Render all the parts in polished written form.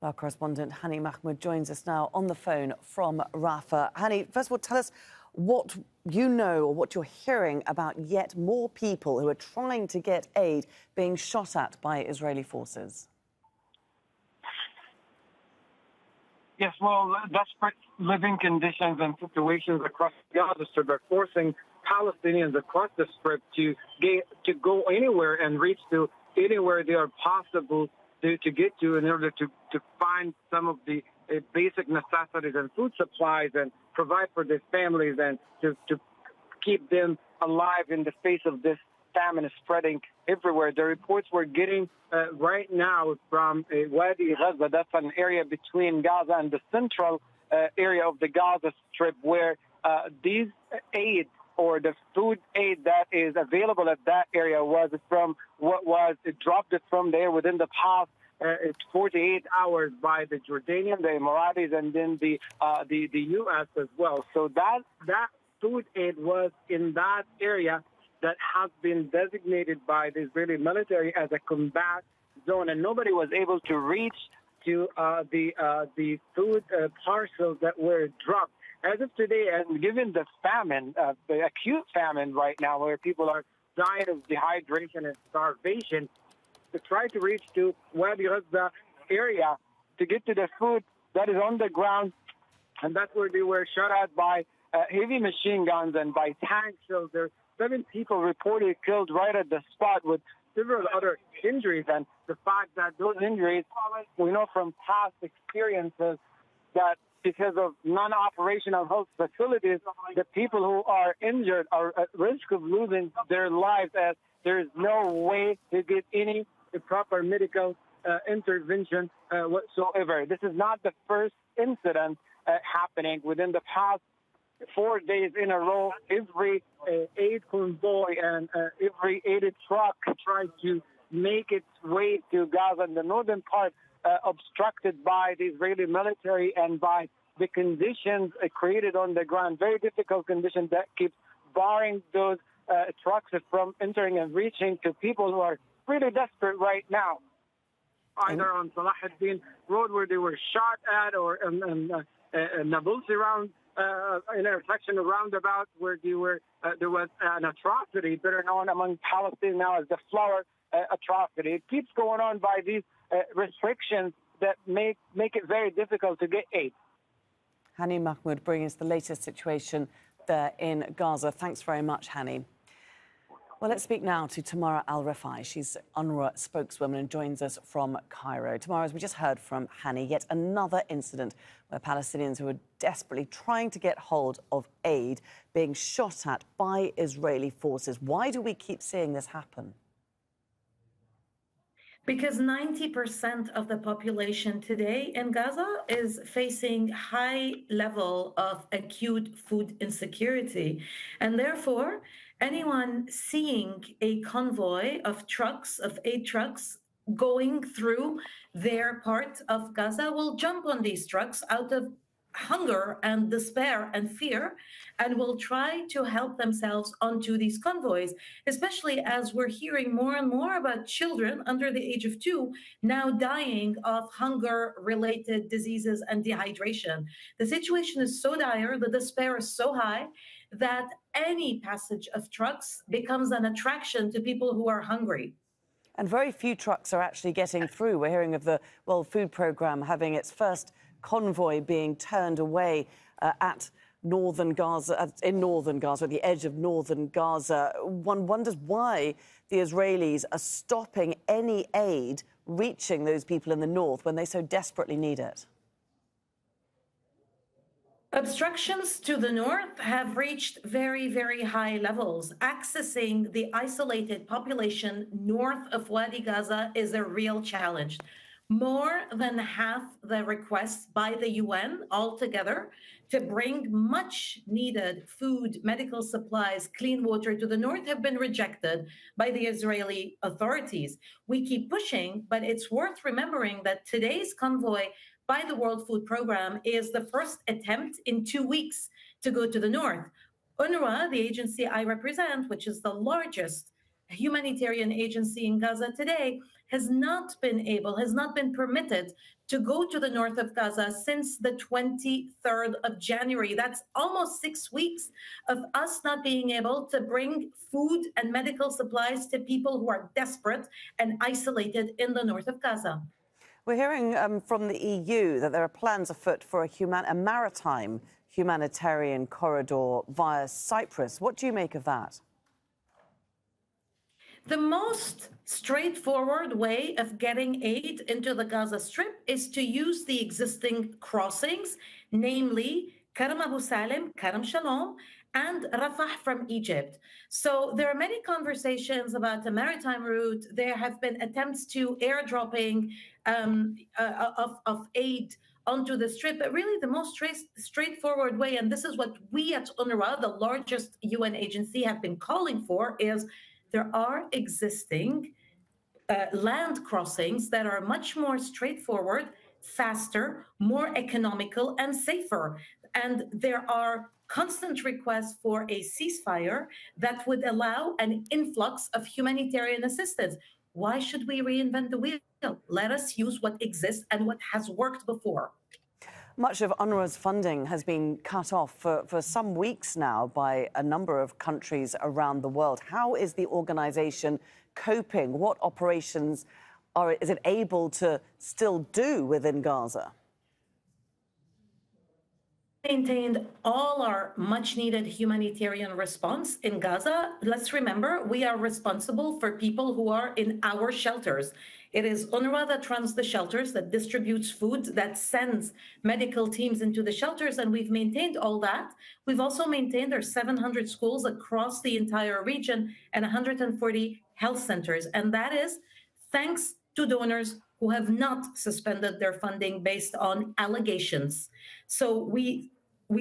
Our correspondent Hani Mahmoud joins us now on the phone from Rafah. Hani, first of all, tell us what you know or what you're hearing about yet more people who are trying to get aid being shot at by Israeli forces. Yes, well, desperate living conditions and situations across Gaza Strip are forcing Palestinians across the Strip to go anywhere and reach to anywhere they are possible to get to in order to find some of the basic necessities and food supplies and provide for their families and to keep them alive in the face of this famine spreading everywhere. The reports we're getting right now from Wadi Gaza, that's an area between Gaza and the central area of the Gaza Strip, where these aid or the food aid that is available at that area was from what was dropped from there within the past 48 hours by the Jordanian, the Emiratis, and then the U.S. as well. So that food aid was in that area that has been designated by the Israeli military as a combat zone, and nobody was able to reach to the food parcels that were dropped. As of today, and given the famine, the acute famine right now, where people are dying of dehydration and starvation, to try to reach to Wadi Gaza area to get to the food that is on the ground, and that's where they were shot at by heavy machine guns and by tank shells. There are 7 people reported killed right at the spot with several other injuries, and the fact that those injuries, we know from past experiences that because of non-operational health facilities, the people who are injured are at risk of losing their lives, as there is no way to get any proper medical intervention whatsoever. This is not the first incident happening. Within the past 4 days in a row, every aid convoy and every aided truck tried to make its way to Gaza in the northern part, obstructed by the Israeli military and by the conditions created on the ground, very difficult conditions that keep barring those trucks from entering and reaching to people who are really desperate right now, either on Salah ad-Din Road where they were shot at, or in Nabulsi round intersection roundabout where there was an atrocity better known among Palestinians now as the flower atrocity. It keeps going on by these restrictions that make it very difficult to get aid. Hani Mahmoud bringing us the latest situation there in Gaza. Thanks very much, Hani. Well, let's speak now to Tamara Alrifai. She's UNRWA spokeswoman and joins us from Cairo. Tamara, as we just heard from Hani, yet another incident where Palestinians who are desperately trying to get hold of aid being shot at by Israeli forces. Why do we keep seeing this happen? Because 90% of the population today in Gaza is facing high level of acute food insecurity. And therefore, anyone seeing a convoy of trucks, of aid trucks, going through their part of Gaza will jump on these trucks out of hunger and despair and fear, and will try to help themselves onto these convoys, especially as we're hearing more and more about children under the age of 2 now dying of hunger-related diseases and dehydration. The situation is so dire, the despair is so high, that any passage of trucks becomes an attraction to people who are hungry. And very few trucks are actually getting through. We're hearing of the World Food Programme having its first convoy being turned away at northern Gaza, at the edge of northern Gaza. One wonders why the Israelis are stopping any aid reaching those people in the north when they so desperately need it. Obstructions to the north have reached very, very high levels. Accessing the isolated population north of Wadi Gaza is a real challenge. More than half the requests by the UN altogether to bring much needed food, medical supplies, clean water to the north have been rejected by the Israeli authorities. We keep pushing, but it's worth remembering that today's convoy by the World Food Programme is the first attempt in 2 weeks to go to the north. UNRWA, the agency I represent, which is the largest humanitarian agency in Gaza today, has not been permitted to go to the north of Gaza since the 23rd of January. That's almost 6 weeks of us not being able to bring food and medical supplies to people who are desperate and isolated in the north of Gaza. We're hearing from the EU that there are plans afoot for a maritime humanitarian corridor via Cyprus. What do you make of that? The most straightforward way of getting aid into the Gaza Strip is to use the existing crossings, namely Karam Abu Salim, Karam Shalom, and Rafah from Egypt. So there are many conversations about the maritime route. There have been attempts to airdropping of aid onto the Strip, but really the most straightforward way, and this is what we at UNRWA, the largest UN agency, have been calling for, is there are existing land crossings that are much more straightforward, faster, more economical, and safer. And there are constant requests for a ceasefire that would allow an influx of humanitarian assistance. Why should we reinvent the wheel? Let us use what exists and what has worked before. Much of UNRWA's funding has been cut off for some weeks now by a number of countries around the world. How is the organisation coping? What operations is it able to still do within Gaza? Maintained all our much-needed humanitarian response in Gaza. Let's remember, we are responsible for people who are in our shelters. It is UNRWA that runs the shelters, that distributes food, that sends medical teams into the shelters, and we've maintained all that. We've also maintained our 700 schools across the entire region and 140 health centers, and that is thanks to donors who have not suspended their funding based on allegations. So we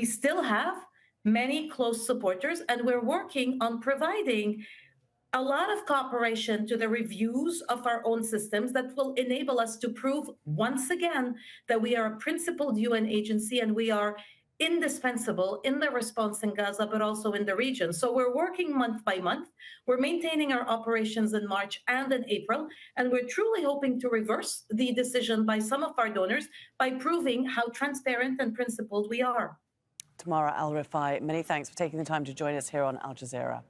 still have many close supporters, and we're working on providing a lot of cooperation to the reviews of our own systems that will enable us to prove once again that we are a principled UN agency and we are indispensable in the response in Gaza, but also in the region. So we're working month by month. We're maintaining our operations in March and in April, and we're truly hoping to reverse the decision by some of our donors by proving how transparent and principled we are. Tamara Alrifai, many thanks for taking the time to join us here on Al Jazeera.